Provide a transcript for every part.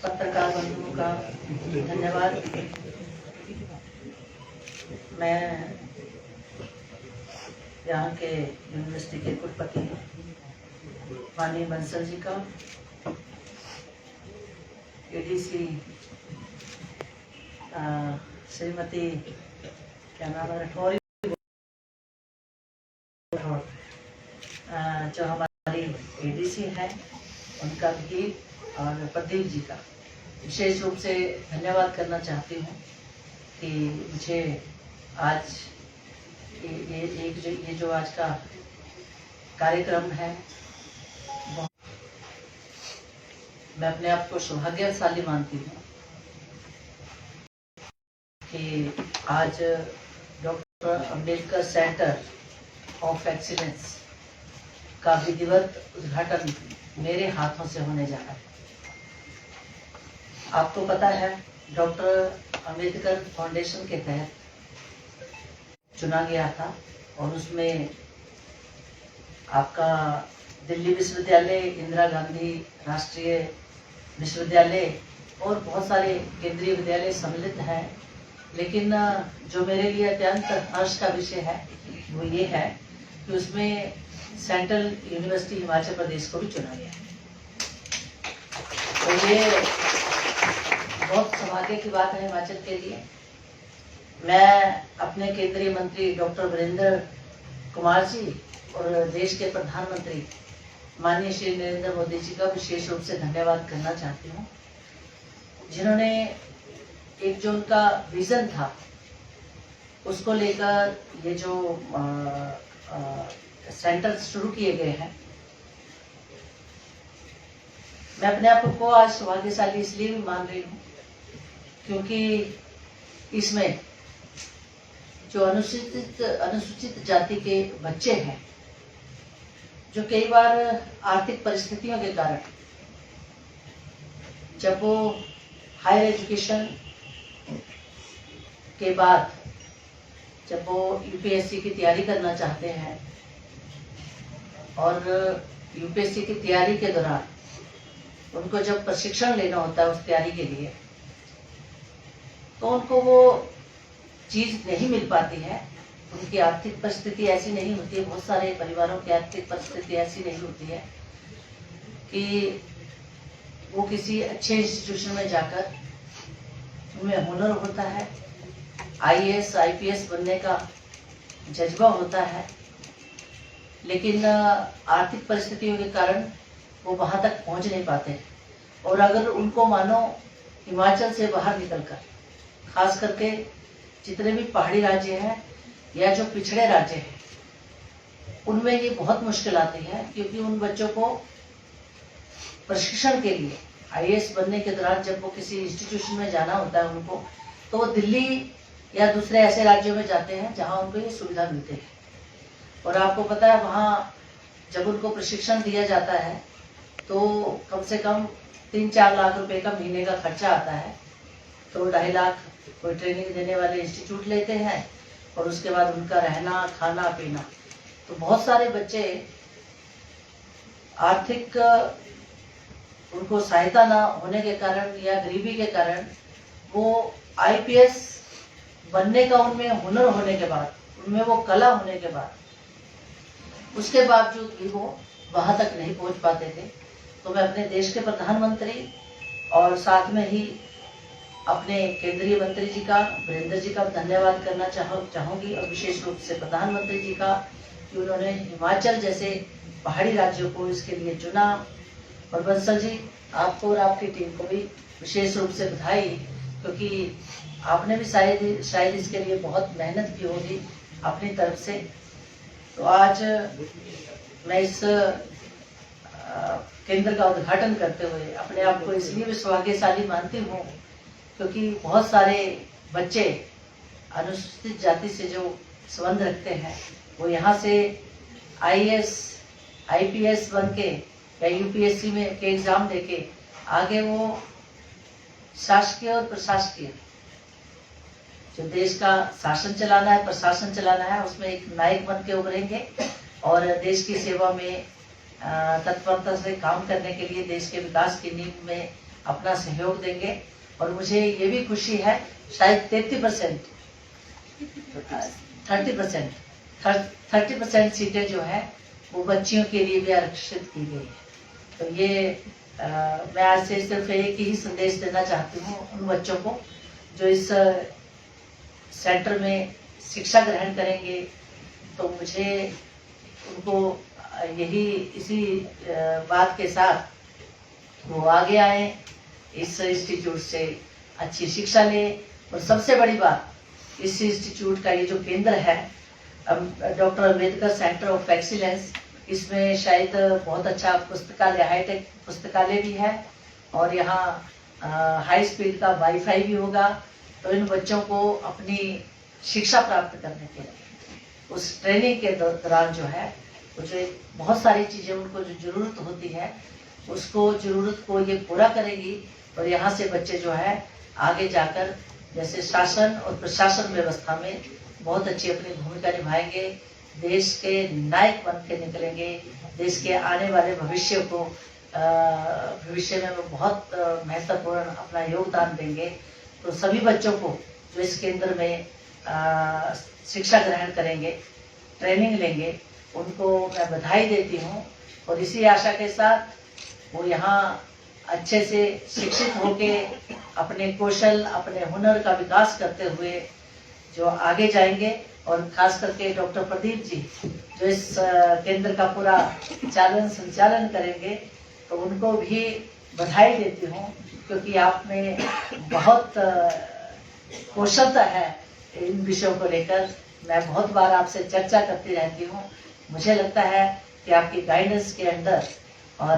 पत्रकार बंधुओं का धन्यवाद। मैं यहाँ के यूनिवर्सिटी के कुलपति माननीय बंसल जी का, एडीसी श्रीमती क्या नाम है राठौर, जो हमारी एडीसी है उनका भी, और प्रदीप जी का विशेष रूप से धन्यवाद करना चाहती हूँ कि मुझे आज ये जो आज का कार्यक्रम है, मैं अपने आप को सौभाग्यशाली मानती हूँ कि आज doctor Ambedkar centre of excellence का विधिवत उद्घाटन मेरे हाथों से होने जा रहा है। आपको पता है, डॉक्टर अंबेडकर फाउंडेशन के तहत चुना गया था और उसमें आपका दिल्ली विश्वविद्यालय, इंदिरा गांधी राष्ट्रीय विश्वविद्यालय और बहुत सारे केंद्रीय विद्यालय सम्मिलित हैं। लेकिन जो मेरे लिए अत्यंत हर्ष का विषय है वो ये है कि उसमें सेंट्रल यूनिवर्सिटी हिमाचल प्रदेश को भी चुना गया। तो ये बहुत सौभाग्य की बात है हिमाचल के लिए। मैं अपने केंद्रीय मंत्री डॉक्टर वीरेंद्र कुमार जी और देश के प्रधानमंत्री माननीय श्री नरेंद्र मोदी जी का विशेष रूप से धन्यवाद करना चाहती हूँ, जिन्होंने एक जो उनका विजन था उसको लेकर ये जो सेंटर शुरू किए गए हैं। मैं अपने आप को आज सौभाग्यशाली इसलिए भी मान रही हूँ क्योंकि इसमें जो अनुसूचित जाति के बच्चे हैं, जो कई बार आर्थिक परिस्थितियों के कारण जब वो हायर एजुकेशन के बाद जब वो यूपीएससी की तैयारी करना चाहते हैं और यूपीएससी की तैयारी के दौरान उनको जब प्रशिक्षण लेना होता है उस तैयारी के लिए, तो उनको वो चीज नहीं मिल पाती है। उनकी आर्थिक परिस्थिति ऐसी नहीं होती है, बहुत सारे परिवारों की आर्थिक परिस्थिति ऐसी नहीं होती है कि वो किसी अच्छे इंस्टीट्यूशन में जाकर उनमें हुनर होता है, आईएएस आईपीएस बनने का जज्बा होता है, लेकिन आर्थिक परिस्थितियों के कारण वो वहां तक पहुंच नहीं पाते। और अगर उनको मानो हिमाचल से बाहर निकलकर, खास करके जितने भी पहाड़ी राज्य हैं या जो पिछड़े राज्य हैं, उनमें ये बहुत मुश्किल आती है क्योंकि उन बच्चों को प्रशिक्षण के लिए आईएएस बनने के दौरान जब वो किसी इंस्टीट्यूशन में जाना होता है उनको, तो वो दिल्ली या दूसरे ऐसे राज्यों में जाते हैं जहां उनको ये सुविधा मिलती है। और आपको पता है वहां जब उनको प्रशिक्षण दिया जाता है तो कम से कम 3-4 लाख रुपए का महीने का खर्चा आता है। तो 2.5 लाख कोई ट्रेनिंग देने वाले इंस्टीट्यूट लेते हैं और उसके बाद उनका रहना खाना पीना। तो बहुत सारे बच्चे आर्थिक उनको सहायता ना होने के कारण या गरीबी के कारण वो आईपीएस बनने का उनमें हुनर होने के बाद, उनमें वो कला होने के बाद, उसके बावजूद भी वो वहां तक नहीं पहुंच पाते थे। तो मैं अपने देश के प्रधानमंत्री और साथ में ही अपने केंद्रीय मंत्री जी का, वीरेंद्र जी का धन्यवाद करना चाहूंगी और विशेष रूप से प्रधानमंत्री जी का कि उन्होंने हिमाचल जैसे पहाड़ी राज्यों को इसके लिए चुना। और बंसल जी, आपको और आपकी टीम को भी विशेष रूप से बधाई, क्योंकि आपने भी शायद इसके लिए बहुत मेहनत की होगी अपनी तरफ से। तो आज मैं इस केंद्र का उद्घाटन करते हुए अपने आप को इसलिए भी सौभाग्यशाली मानती हूँ क्योंकि बहुत सारे बच्चे अनुसूचित जाति से जो संबंध रखते हैं वो यहाँ से आईएएस आईपीएस बन के या यूपीएससी में के एग्जाम देके आगे वो शासकीय और प्रशासकीय जो देश का शासन चलाना है, प्रशासन चलाना है, उसमें एक नायक बन के उभरेंगे और देश की सेवा में तत्परता से काम करने के लिए, देश के विकास की नींव में अपना सहयोग देंगे। और मुझे ये भी खुशी है, शायद 30% सीटें जो है वो बच्चियों के लिए भी आरक्षित की गई है। तो ये मैं आज से सिर्फ एक ही संदेश देना चाहती हूँ उन बच्चों को जो इस सेंटर में शिक्षा ग्रहण करेंगे। तो मुझे उनको यही इसी बात के साथ वो आगे आए, इस इंस्टीट्यूट से अच्छी शिक्षा ले। और सबसे बड़ी बात, इस इंस्टीट्यूट का ये जो केंद्र है doctor Ambedkar centre of excellence, इसमें शायद बहुत अच्छा पुस्तकालय, हाईटेक पुस्तकालय भी है और यहाँ हाई स्पीड का वाईफाई भी होगा। तो इन बच्चों को अपनी शिक्षा प्राप्त करने के लिए उस ट्रेनिंग के दौरान जो है वो जो बहुत सारी चीजें उनको जो जरूरत होती है उसको जरूरत को ये पूरा करेगी। और यहाँ से बच्चे जो है आगे जाकर जैसे शासन और प्रशासन व्यवस्था में बहुत अच्छी अपनी भूमिका निभाएंगे, देश के नायक बन के निकलेंगे, देश के आने वाले भविष्य में वो बहुत महत्वपूर्ण अपना योगदान देंगे। तो सभी बच्चों को जो इस केंद्र में शिक्षा ग्रहण करेंगे, ट्रेनिंग लेंगे, उनको मैं बधाई देती हूँ। और इसी आशा के साथ वो यहाँ अच्छे से शिक्षित होके अपने कौशल, अपने हुनर का विकास करते हुए जो आगे जाएंगे। और खास करके डॉक्टर प्रदीप जी जो इस केंद्र का पूरा संचालन करेंगे, तो उनको भी बधाई देती हूँ, क्योंकि आप में बहुत कौशलता है इन विषयों को लेकर। मैं बहुत बार आपसे चर्चा करती रहती हूँ। मुझे लगता है कि आपकी गाइडेंस के अंदर, और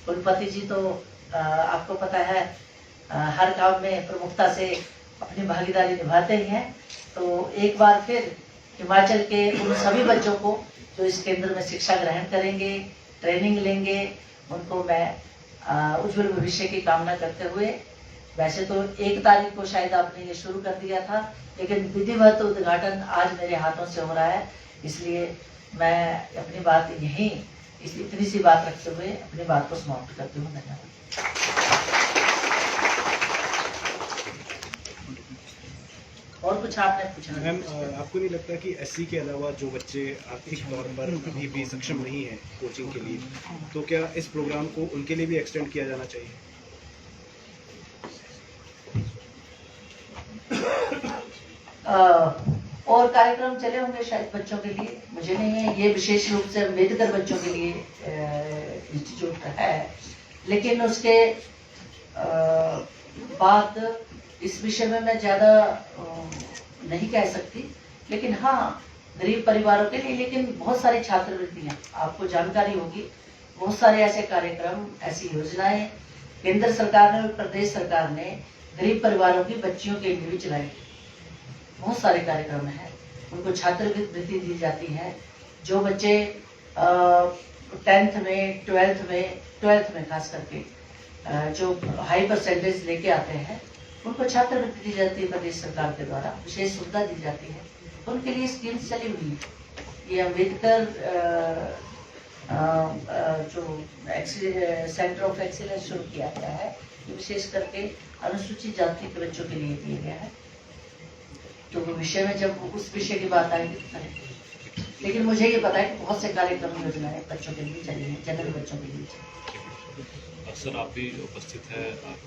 कुलपति जी तो आपको पता है हर काम में प्रमुखता से अपनी भागीदारी निभाते ही हैं। तो एक बार फिर हिमाचल के उन सभी बच्चों को जो इस केंद्र में शिक्षा ग्रहण करेंगे, ट्रेनिंग लेंगे, उनको मैं उज्जवल भविष्य की कामना करते हुए, वैसे तो 1 तारीख को शायद आपने ये शुरू कर दिया था, लेकिन विधिवत उद्घाटन आज मेरे हाथों से हो रहा है, इसलिए मैं अपनी बात यहीं इतनी सी बात रखते हुए अपनी बात को समाप्त करती हूँ। धन्यवाद। और कुछ आपने पूछा? मैम, आपको नहीं लगता कि एससी के अलावा जो बच्चे आर्थिक तौर पर अभी भी सक्षम नहीं है कोचिंग के लिए, तो क्या इस प्रोग्राम को उनके लिए भी एक्सटेंड किया जाना चाहिए? और कार्यक्रम चले होंगे शायद बच्चों के लिए, मुझे नहीं है ये विशेष रूप से अम्बेडकर बच्चों के लिए इंस्टीट्यूट है, लेकिन उसके बाद इस विषय में मैं ज्यादा नहीं कह सकती। लेकिन हाँ, गरीब परिवारों के लिए लेकिन बहुत सारी छात्रवृत्तियां, आपको जानकारी होगी, बहुत सारे ऐसे कार्यक्रम, ऐसी योजनाएं केंद्र सरकार ने और प्रदेश सरकार ने गरीब परिवारों की बच्चियों के लिए भी चलाई। बहुत सारे कार्यक्रम हैं, उनको छात्रवृत्ति दी जाती है। जो बच्चे 10th में, 12th में खास करके जो हाई परसेंटेज लेके आते हैं, उनको छात्रवृत्ति दी जाती है प्रदेश सरकार के द्वारा, विशेष सुविधा दी जाती है। तो उनके लिए स्कीम्स चली हुई है। ये अम्बेडकर जो सेंटर ऑफ एक्सीलेंस शुरू किया गया है, विशेष करके अनुसूचित जाति के बच्चों के लिए किया गया है। तो विषय में जब उस विषय की बात आएगी तो करेंगे, लेकिन मुझे ये पता है कि बहुत से कार्यक्रम योजनाएं बच्चों के लिए चली हैं, जनरल बच्चों के लिए। सर, आप भी उपस्थित है, आप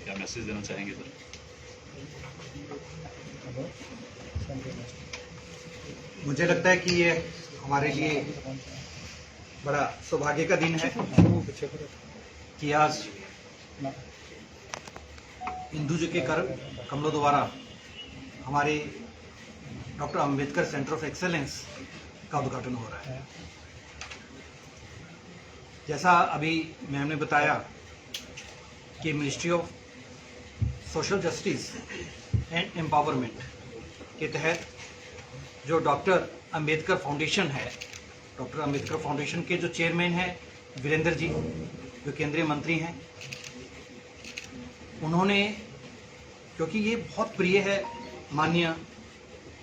क्या मैसेज देना चाहेंगे सर? मुझे लगता है कि ये हमारे लिए बड़ा सौभाग्य का दिन है कि आज इंदु जी के कमलों द्वारा हमारे doctor Ambedkar centre of excellence का उद्घाटन हो रहा है। जैसा अभी मैम ने बताया कि ministry of social justice and empowerment के तहत जो डॉक्टर अंबेडकर फाउंडेशन है, डॉक्टर अंबेडकर फाउंडेशन के जो चेयरमैन हैं वीरेंद्र जी, जो केंद्रीय मंत्री हैं, उन्होंने, क्योंकि ये बहुत प्रिय है माननीय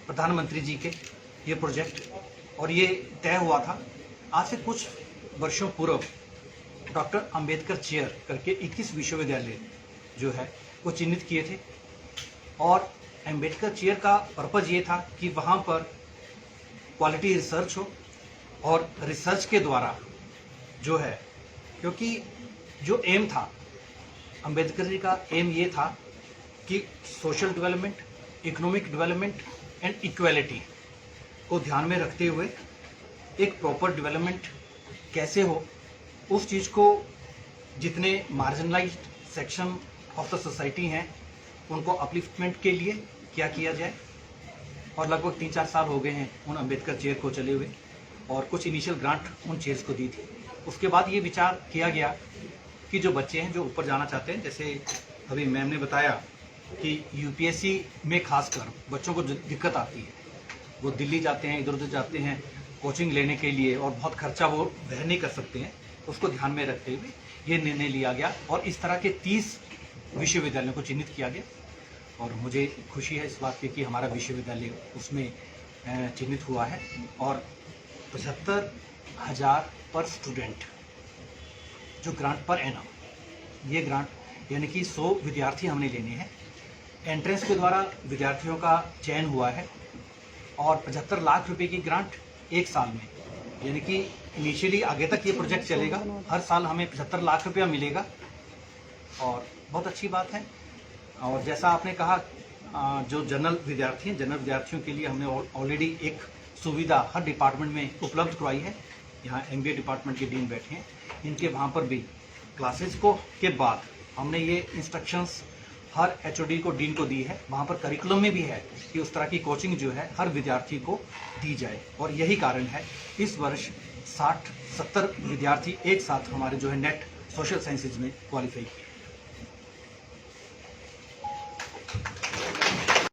प्रधानमंत्री जी के ये प्रोजेक्ट, और ये तय हुआ था आज से कुछ वर्षों पूर्व डॉक्टर अंबेडकर चेयर करके 21 विश्वविद्यालय जो है वो चिन्हित किए थे। और अंबेडकर चेयर का पर्पज ये था कि वहाँ पर क्वालिटी रिसर्च हो और रिसर्च के द्वारा जो है, क्योंकि जो एम था अंबेडकर जी का एम ये था कि social development, economic development and equality को ध्यान में रखते हुए एक प्रॉपर डेवलपमेंट कैसे हो, उस चीज़ को जितने marginalised section of the society हैं उनको अपलिफ्टमेंट के लिए क्या किया जाए। और लगभग 3-4 साल हो गए हैं उन अंबेडकर चेयर को चले हुए, और कुछ इनिशियल ग्रांट उन चेयर्स को दी थी। उसके बाद ये विचार किया गया कि जो बच्चे हैं जो ऊपर जाना चाहते हैं, जैसे अभी मैम ने बताया कि यूपीएससी में खासकर बच्चों को जो दिक्कत आती है, वो दिल्ली जाते हैं, इधर उधर जाते हैं कोचिंग लेने के लिए, और बहुत खर्चा वो वह नहीं कर सकते हैं। उसको ध्यान में रखते हुए ये निर्णय लिया गया और इस तरह के 30 विश्वविद्यालयों को चिन्हित किया गया। और मुझे खुशी है इस बात की कि हमारा विश्वविद्यालय उसमें चिन्हित हुआ है। और 75,000 पर स्टूडेंट जो ग्रांट पर एनम, ये ग्रांट यानी कि 100 विद्यार्थी हमने लेने हैं। एंट्रेंस के द्वारा विद्यार्थियों का चयन हुआ है और 75 लाख रुपए की ग्रांट एक साल में, यानी कि इनिशियली आगे तक ये प्रोजेक्ट चलेगा। हर साल हमें 75 लाख रुपया मिलेगा और बहुत अच्छी बात है। और जैसा आपने कहा, जो जनरल विद्यार्थी हैं, जनरल विद्यार्थियों के लिए हमने ऑलरेडी एक सुविधा हर डिपार्टमेंट में उपलब्ध करवाई है। यहाँ एमबीए डिपार्टमेंट के डीन बैठे हैं, इनके वहाँ पर भी क्लासेज को के बाद हमने ये इंस्ट्रक्शंस हर एचओडी को, डीन को दी है। वहाँ पर करिकुलम में भी है कि उस तरह की कोचिंग जो है हर विद्यार्थी को दी जाए। और यही कारण है इस वर्ष 60-70 विद्यार्थी एक साथ हमारे जो है नेट सोशल साइंसेज में क्वालिफाई किए।